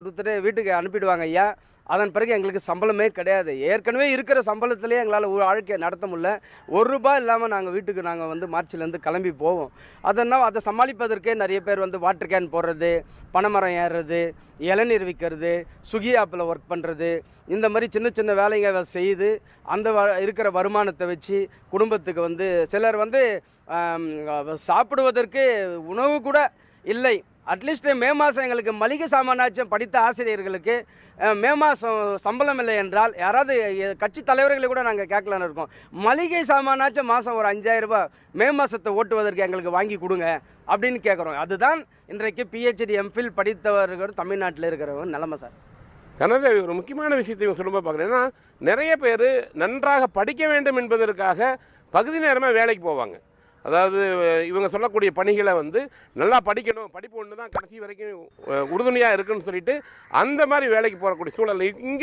கொடுத்துட்டு வீட்டுக்கு அனுப்பிடுவாங்க ஐயா. அதன் பிறகு எங்களுக்கு சம்பளமே கிடையாது. ஏற்கனவே இருக்கிற சம்பளத்திலேயே எங்களால் ஒரு வாழ்க்கையை நடத்த முடியல. ₹1 இல்லாமல் நாங்கள் வீட்டுக்கு வந்து மார்ச்லேருந்து கிளம்பி போவோம். அதை சமாளிப்பதற்கே நிறைய பேர் வாட்டர் கேன் போடுறது, பனைமரம் ஏறுறது, இளநீர் விற்கிறது, ஸ்விக்கி ஆப்பில் ஒர்க் பண்ணுறது, இந்த மாதிரி சின்ன சின்ன வேலைகளை செய்து அந்த இருக்கிற வருமானத்தை வச்சு குடும்பத்துக்கு சிலர் சாப்பிடுவதற்கு உணவு கூட இல்லை. அட்லீஸ்ட் மே மாதம் எங்களுக்கு மளிகை சாமானாச்சும் படித்த ஆசிரியர்களுக்கு மே மாதம் சம்பளம் இல்லை என்றால் யாராவது கட்சி தலைவர்களை கூட நாங்கள் கேட்கலான்னு இருக்கோம். மளிகை சாமானாச்சும் மாதம் ஒரு 5000 ரூபாய் மே மாதத்தை ஓட்டுவதற்கு எங்களுக்கு வாங்கி கொடுங்க அப்படின்னு கேட்குறோம். அதுதான் இன்றைக்கு பிஹெச்டி எம்ஃபில் படித்தவர்கள் தமிழ்நாட்டில் இருக்கிறவங்க நிலைமை சார். கனவே ஒரு முக்கியமான விஷயத்தை சொல்லும்போது பார்க்குறேன். ஏன்னா நிறைய பேர் நன்றாக படிக்க வேண்டும் என்பதற்காக பகுதி நேரமாக வேலைக்கு போவாங்க. அதாவது இவங்க சொல்லக்கூடிய பணிகளை நல்லா படிக்கணும், படிப்பு ஒன்று தான் கடைசி வரைக்கும் உறுதுணையாக இருக்குன்னு சொல்லிட்டு அந்த மாதிரி வேலைக்கு போகக்கூடிய சூழல் இங்கே